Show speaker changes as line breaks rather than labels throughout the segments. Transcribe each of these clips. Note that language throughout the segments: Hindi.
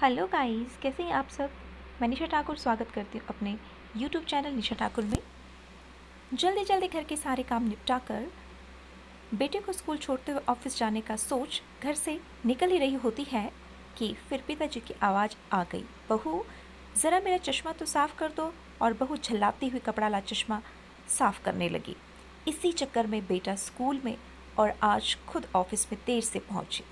हेलो गाइस, कैसे हैं आप सब। मैं निशा ठाकुर स्वागत करती हूँ अपने यूट्यूब चैनल निशा ठाकुर में। जल्दी जल्दी घर के सारे काम निपटा कर बेटे को स्कूल छोड़ते हुए ऑफिस जाने का सोच घर से निकल ही रही होती है कि फिर पिताजी की आवाज़ आ गई, बहू ज़रा मेरा चश्मा तो साफ़ कर दो। और बहू झल्लाती हुई कपड़ा ला चश्मा साफ़ करने लगी। इसी चक्कर में बेटा स्कूल में और आज खुद ऑफिस में देर से पहुंची।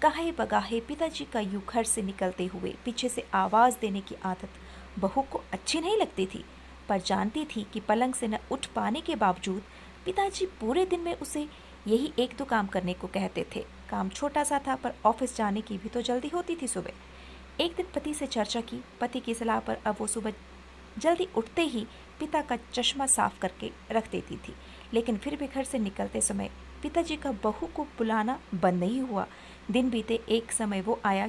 कहे बगाहे पिताजी का यूं घर से निकलते हुए पीछे से आवाज़ देने की आदत बहू को अच्छी नहीं लगती थी, पर जानती थी कि पलंग से न उठ पाने के बावजूद पिताजी पूरे दिन में उसे यही एक दो काम करने को कहते थे। काम छोटा सा था, पर ऑफिस जाने की भी तो जल्दी होती थी। सुबह एक दिन पति से चर्चा की। पति की सलाह पर अब वो सुबह जल्दी उठते ही पिता का चश्मा साफ करके रख देती थी, लेकिन फिर भी घर से निकलते समय पिताजी का बहू को बुलाना बंद नहीं हुआ। दिन बीते, एक समय वो आया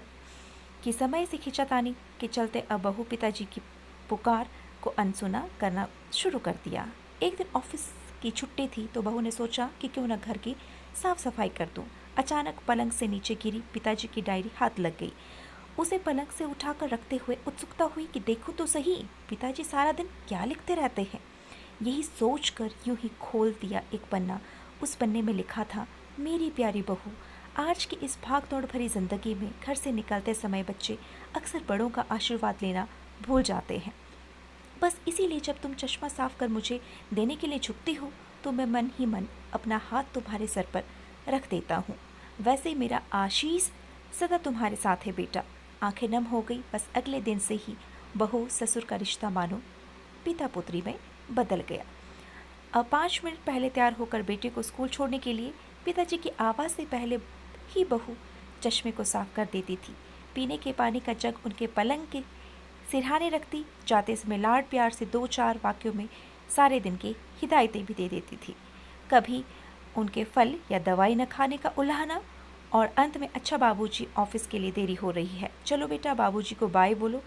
कि समय से खींचातानी के चलते अब बहू पिताजी की पुकार को अनसुना करना शुरू कर दिया। एक दिन ऑफिस की छुट्टी थी तो बहू ने सोचा कि क्यों न घर की साफ सफाई कर दूं। अचानक पलंग से नीचे गिरी पिताजी की डायरी हाथ लग गई। उसे पलंग से उठाकर रखते हुए उत्सुकता हुई कि देखो तो सही, पिताजी सारा दिन क्या लिखते रहते हैं। यही सोचकर यूं ही खोल दिया एक पन्ना। उस पन्ने में लिखा था, मेरी प्यारी बहू, आज की इस भाग दौड़ भरी जिंदगी में घर से निकलते समय बच्चे अक्सर बड़ों का आशीर्वाद लेना भूल जाते हैं। बस इसीलिए जब तुम चश्मा साफ कर मुझे देने के लिए झुकती हो तो मैं मन ही मन अपना हाथ तुम्हारे सर पर रख देता हूँ। वैसे मेरा आशीष सदा तुम्हारे साथ है बेटा। आंखें नम हो गई। बस अगले दिन से ही बहू ससुर का रिश्ता मानो पिता पुत्री में बदल गया। अब 5 मिनट पहले तैयार होकर बेटे को स्कूल छोड़ने के लिए पिताजी की आवाज़ से पहले ही बहू चश्मे को साफ कर देती थी। पीने के पानी का जग उनके पलंग के सिरहाने रखती। जाते समय लाड प्यार से 2-4 वाक्यों में सारे दिन की हिदायतें भी दे देती थी। कभी उनके फल या दवाई न खाने का उल्हाना, और अंत में, अच्छा बाबूजी, ऑफिस के लिए देरी हो रही है, चलो बेटा बाबूजी को बाय बोलो,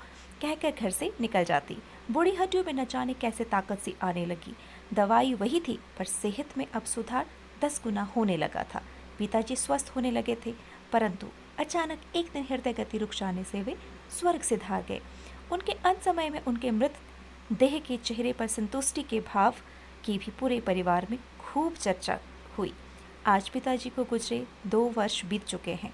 कहकर घर से निकल जाती। बूढ़ी हड्डियों में न जाने कैसे ताकत सी आने लगी। दवाई वही थी, पर सेहत में अब सुधार 10 गुना होने लगा था। पिताजी स्वस्थ होने लगे थे, परंतु अचानक एक दिन हृदय गति रुक जाने से वे स्वर्ग से धार गए। उनके अंत समय में उनके मृत देह के चेहरे पर संतुष्टि के भाव की भी पूरे परिवार में खूब चर्चा हुई। आज पिताजी को गुजरे 2 वर्ष बीत चुके हैं।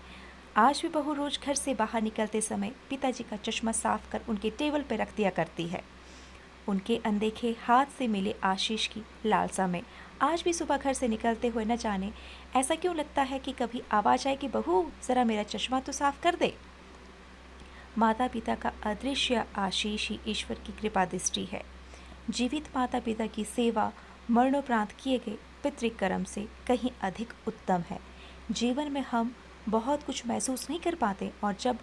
आज भी बहू रोज घर से बाहर निकलते समय पिताजी का चश्मा साफ कर उनके टेबल पर रख दिया करती है। उनके अनदेखे हाथ से मिले आशीष की लालसा में आज भी सुबह घर से निकलते हुए न जाने ऐसा क्यों लगता है कि कभी आवाज आए कि बहू जरा मेरा चश्मा तो साफ कर दे। माता पिता का अदृश्य आशीष ही ईश्वर की कृपा दृष्टि है। जीवित माता पिता की सेवा मरणोपरांत किए गए पितृकर्म से कहीं अधिक उत्तम है। जीवन में हम बहुत कुछ महसूस नहीं कर पाते, और जब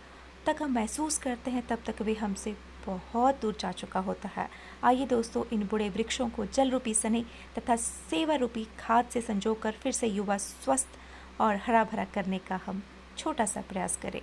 तक हम महसूस करते हैं तब तक वे हमसे बहुत दूर जा चुका होता है। आइए दोस्तों, इन बूढ़े वृक्षों को जल रूपी सने तथा सेवा रूपी खाद से संजोकर फिर से युवा स्वस्थ और हरा भरा करने का हम छोटा सा प्रयास करें।